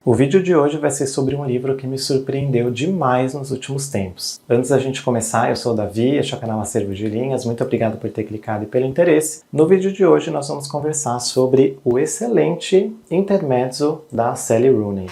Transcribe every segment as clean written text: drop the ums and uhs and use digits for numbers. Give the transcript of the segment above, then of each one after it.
O vídeo de hoje vai ser sobre um livro que me surpreendeu demais nos últimos tempos. Antes da gente começar, eu sou o Davi, este é o canal Acervo de Linhas, muito obrigado por ter clicado e pelo interesse. No vídeo de hoje nós vamos conversar sobre o excelente Intermezzo da Sally Rooney.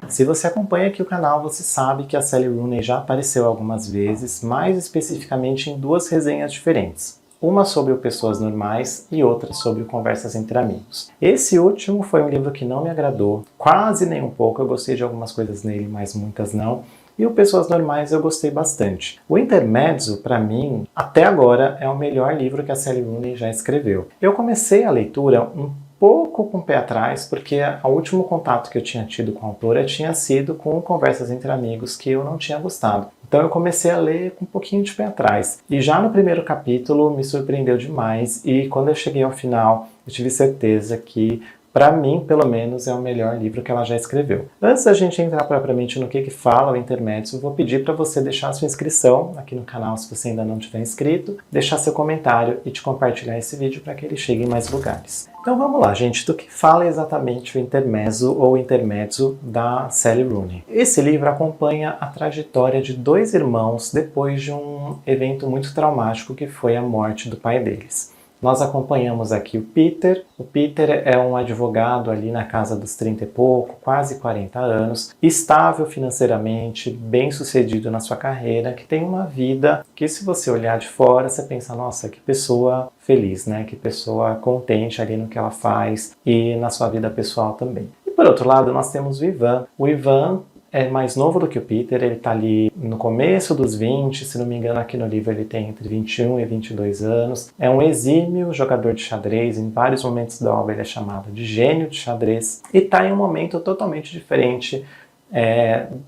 Se você acompanha aqui o canal, você sabe que a Sally Rooney já apareceu algumas vezes, mais especificamente em duas resenhas diferentes. Uma sobre o Pessoas Normais e outra sobre o Conversas Entre Amigos. Esse último foi um livro que não me agradou, quase nem um pouco, eu gostei de algumas coisas nele, mas muitas não. E o Pessoas Normais eu gostei bastante. O Intermezzo, para mim, até agora, é o melhor livro que a Sally Rooney já escreveu. Eu comecei a leitura um pouco com o pé atrás, porque o último contato que eu tinha tido com a autora tinha sido com Conversas Entre Amigos, que eu não tinha gostado. Então eu comecei a ler com um pouquinho de pé atrás. E já no primeiro capítulo me surpreendeu demais, e quando eu cheguei ao final, eu tive certeza que, para mim, pelo menos, é o melhor livro que ela já escreveu. Antes da gente entrar propriamente no que fala o Intermezzo, eu vou pedir para você deixar sua inscrição aqui no canal se você ainda não tiver inscrito, deixar seu comentário e te compartilhar esse vídeo para que ele chegue em mais lugares. Então vamos lá, gente, do que fala exatamente o Intermezzo ou Intermezzo da Sally Rooney. Esse livro acompanha a trajetória de dois irmãos depois de um evento muito traumático que foi a morte do pai deles. Nós acompanhamos aqui o Peter. O Peter é um advogado ali na casa dos 30 e pouco, quase 40 anos, estável financeiramente, bem-sucedido na sua carreira, que tem uma vida que, se você olhar de fora, você pensa, nossa, que pessoa feliz, né? Que pessoa contente ali no que ela faz e na sua vida pessoal também. E por outro lado, nós temos o Ivan. O Ivan é mais novo do que o Peter, ele está ali no começo dos 20, se não me engano aqui no livro ele tem entre 21 e 22 anos. É um exímio jogador de xadrez, em vários momentos da obra ele é chamado de gênio de xadrez, e está em um momento totalmente diferente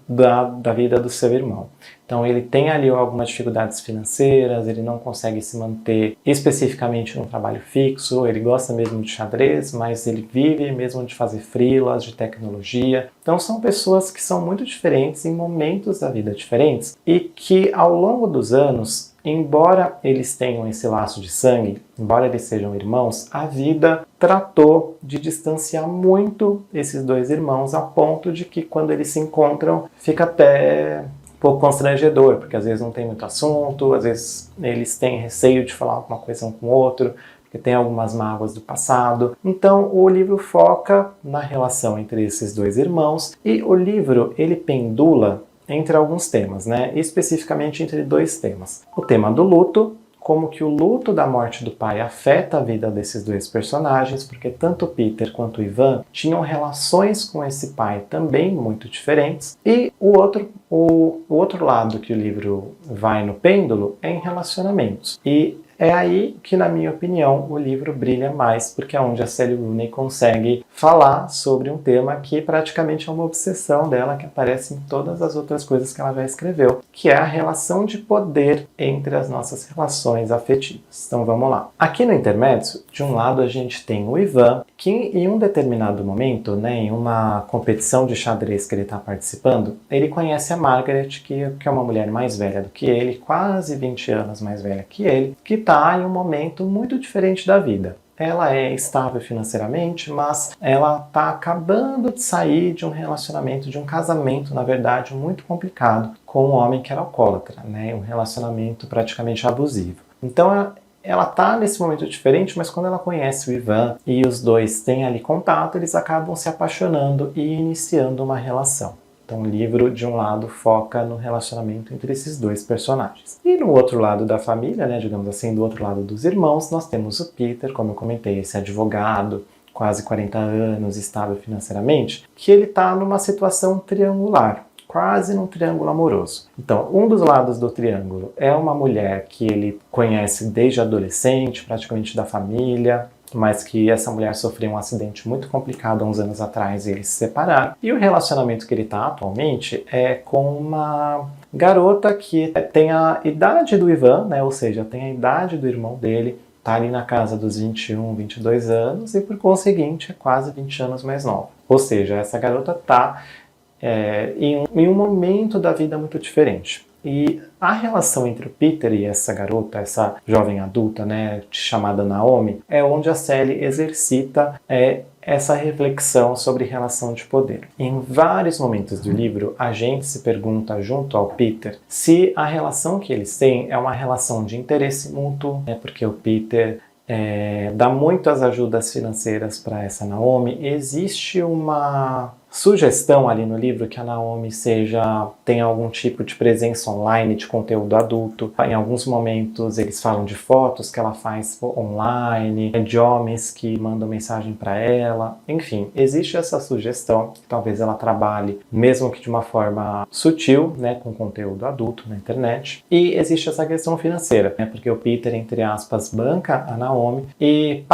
da vida do seu irmão. Então ele tem ali algumas dificuldades financeiras, ele não consegue se manter especificamente num trabalho fixo, ele gosta mesmo de xadrez, mas ele vive mesmo de fazer freelas, de tecnologia. Então são pessoas que são muito diferentes em momentos da vida diferentes e que ao longo dos anos, embora eles tenham esse laço de sangue, embora eles sejam irmãos, a vida tratou de distanciar muito esses dois irmãos a ponto de que quando eles se encontram fica até um pouco constrangedor, porque às vezes não tem muito assunto, às vezes eles têm receio de falar alguma coisa um com o outro, porque tem algumas mágoas do passado. Então o livro foca na relação entre esses dois irmãos e o livro ele pendula entre alguns temas, né? Especificamente entre dois temas. O tema do luto, como que o luto da morte do pai afeta a vida desses dois personagens, porque tanto o Peter quanto o Ivan tinham relações com esse pai também muito diferentes. E o outro lado que o livro vai no pêndulo é em relacionamentos. E é aí que, na minha opinião, o livro brilha mais, porque é onde a Sally Rooney consegue falar sobre um tema que praticamente é uma obsessão dela, que aparece em todas as outras coisas que ela já escreveu, que é a relação de poder entre as nossas relações afetivas. Então vamos lá. Aqui no Intermezzo, de um lado a gente tem o Ivan, que em um determinado momento, né, em uma competição de xadrez que ele está participando, ele conhece a Margaret, que é uma mulher mais velha do que ele, quase 20 anos mais velha que ele, que está em um momento muito diferente da vida. Ela é estável financeiramente, mas ela está acabando de sair de um relacionamento, de um casamento, na verdade, muito complicado, com um homem que era alcoólatra, né? Um relacionamento praticamente abusivo. Então ela está nesse momento diferente, mas quando ela conhece o Ivan e os dois têm ali contato, eles acabam se apaixonando e iniciando uma relação. Então o livro, de um lado, foca no relacionamento entre esses dois personagens. E no outro lado da família, né, digamos assim, do outro lado dos irmãos, nós temos o Peter, como eu comentei, esse advogado, quase 40 anos, estável financeiramente, que ele está numa situação triangular, quase num triângulo amoroso. Então, um dos lados do triângulo é uma mulher que ele conhece desde adolescente, praticamente da família, mas que essa mulher sofreu um acidente muito complicado há uns anos atrás e eles se separaram. E o relacionamento que ele está atualmente é com uma garota que tem a idade do Ivan, né? Ou seja, tem a idade do irmão dele, está ali na casa dos 21, 22 anos e, por conseguinte, é quase 20 anos mais nova. Ou seja, essa garota está em um momento da vida muito diferente. E a relação entre o Peter e essa garota, essa jovem adulta, né, chamada Naomi, é onde a Sally exercita essa reflexão sobre relação de poder. Em vários momentos do livro, a gente se pergunta junto ao Peter se a relação que eles têm é uma relação de interesse mútuo, né, porque o Peter dá muitas ajudas financeiras para essa Naomi. Existe uma sugestão ali no livro que a Naomi tenha algum tipo de presença online de conteúdo adulto. Em alguns momentos eles falam de fotos que ela faz online, de homens que mandam mensagem para ela. Enfim, existe essa sugestão que talvez ela trabalhe, mesmo que de uma forma sutil, né, com conteúdo adulto na internet. E existe essa questão financeira, né, porque o Peter, entre aspas, banca a Naomi e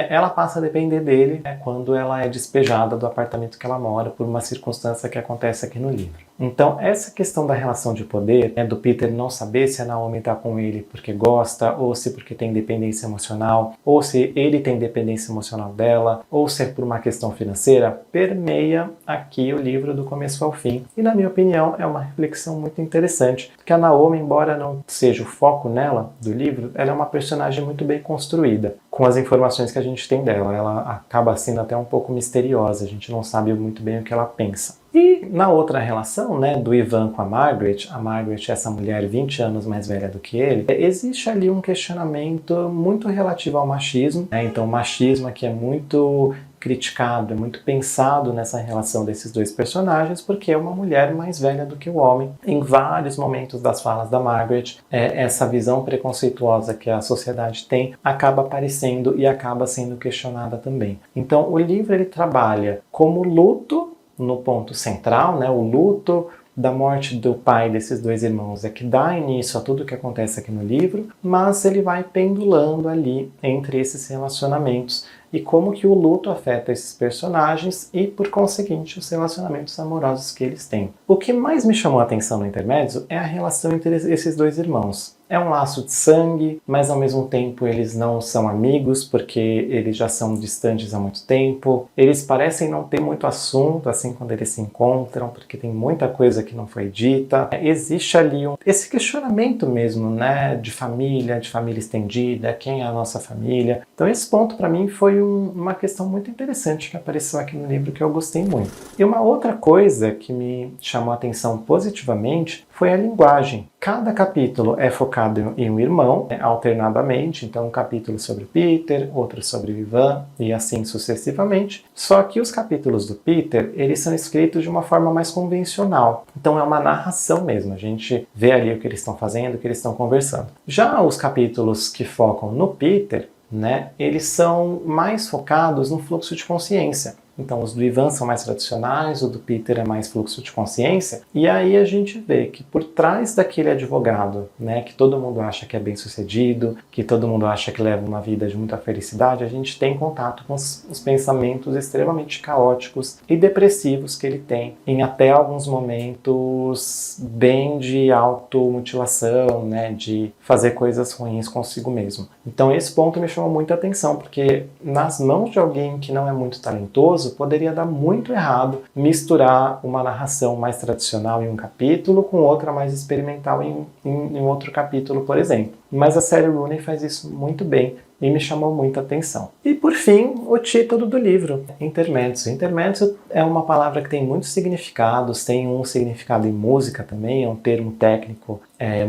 ela passa a depender dele, né, quando ela é despejada do apartamento que ela mora por uma circunstância que acontece aqui no livro. Então, essa questão da relação de poder, né, do Peter não saber se a Naomi está com ele porque gosta, ou se porque tem dependência emocional, ou se ele tem dependência emocional dela, ou se é por uma questão financeira, permeia aqui o livro do começo ao fim. E, na minha opinião, é uma reflexão muito interessante, porque a Naomi, embora não seja o foco nela do livro, ela é uma personagem muito bem construída. Com as informações que a gente tem dela, ela acaba sendo até um pouco misteriosa, a gente não sabe muito bem o que ela pensa. E na outra relação, né, do Ivan com a Margaret é essa mulher 20 anos mais velha do que ele, existe ali um questionamento muito relativo ao machismo, né? Então o machismo aqui é muito criticado, é muito pensado nessa relação desses dois personagens, porque é uma mulher mais velha do que o homem. Em vários momentos das falas da Margaret, essa visão preconceituosa que a sociedade tem acaba aparecendo e acaba sendo questionada também. Então o livro ele trabalha como luto no ponto central, né, o luto da morte do pai desses dois irmãos é que dá início a tudo o que acontece aqui no livro, mas ele vai pendulando ali entre esses relacionamentos e como que o luto afeta esses personagens e, por conseguinte, os relacionamentos amorosos que eles têm. O que mais me chamou a atenção no intermédio é a relação entre esses dois irmãos. É um laço de sangue, mas ao mesmo tempo eles não são amigos, porque eles já são distantes há muito tempo. Eles parecem não ter muito assunto, assim, quando eles se encontram, porque tem muita coisa que não foi dita. Existe ali esse questionamento mesmo, né, de família estendida, quem é a nossa família. Então esse ponto para mim foi uma questão muito interessante que apareceu aqui no livro que eu gostei muito. E uma outra coisa que me chamou a atenção positivamente foi a linguagem. Cada capítulo é focado em um irmão, né, alternadamente, então um capítulo sobre o Peter, outro sobre o Ivan e assim sucessivamente. Só que os capítulos do Peter, eles são escritos de uma forma mais convencional. Então é uma narração mesmo, a gente vê ali o que eles estão fazendo, o que eles estão conversando. Já os capítulos que focam no Peter, né, eles são mais focados no fluxo de consciência. Então os do Ivan são mais tradicionais, o do Peter é mais fluxo de consciência. E aí a gente vê que por trás daquele advogado, né, que todo mundo acha que é bem sucedido, que todo mundo acha que leva uma vida de muita felicidade, a gente tem contato com os pensamentos extremamente caóticos e depressivos que ele tem, em até alguns momentos bem de automutilação, né, de fazer coisas ruins consigo mesmo. Então esse ponto me chamou muita atenção, porque nas mãos de alguém que não é muito talentoso, poderia dar muito errado misturar uma narração mais tradicional em um capítulo com outra mais experimental em outro capítulo, por exemplo. Mas a série Rooney faz isso muito bem e me chamou muita atenção. E por fim, o título do livro, Intermezzo. Intermezzo é uma palavra que tem muitos significados, tem um significado em música também, é um termo técnico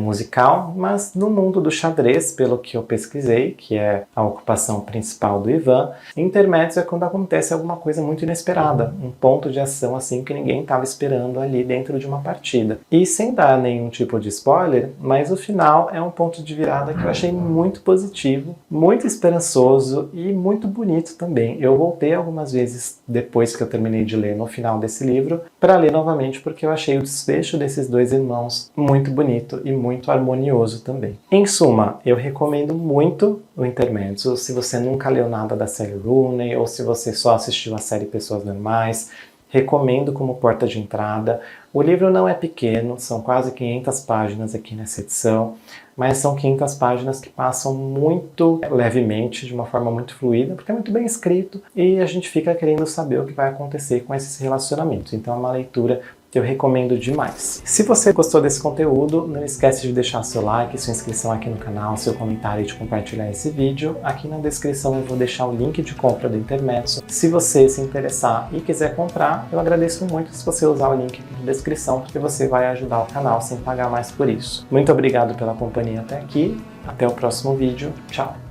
musical, mas no mundo do xadrez, pelo que eu pesquisei, que é a ocupação principal do Ivan, intermezzo é quando acontece alguma coisa muito inesperada, um ponto de ação assim que ninguém estava esperando ali dentro de uma partida. E sem dar nenhum tipo de spoiler, mas o final é um ponto de virada que eu achei muito positivo, muito esperançoso e muito bonito também. Eu voltei algumas vezes depois que eu terminei de ler no final desse livro para ler novamente, porque eu achei o desfecho desses dois irmãos muito bonito e muito harmonioso também. Em suma, eu recomendo muito o Intermezzo. Se você nunca leu nada da série Rooney ou se você só assistiu a série Pessoas Normais, recomendo como porta de entrada. O livro não é pequeno, são quase 500 páginas aqui nessa edição, mas são 500 páginas que passam muito levemente, de uma forma muito fluida, porque é muito bem escrito e a gente fica querendo saber o que vai acontecer com esses relacionamentos. Então é uma leitura Eu recomendo demais. Se você gostou desse conteúdo, não esquece de deixar seu like, sua inscrição aqui no canal, seu comentário e de compartilhar esse vídeo. Aqui na descrição eu vou deixar o link de compra do Intermezzo. Se você se interessar e quiser comprar, eu agradeço muito se você usar o link aqui na descrição, porque você vai ajudar o canal sem pagar mais por isso. Muito obrigado pela companhia até aqui. Até o próximo vídeo. Tchau!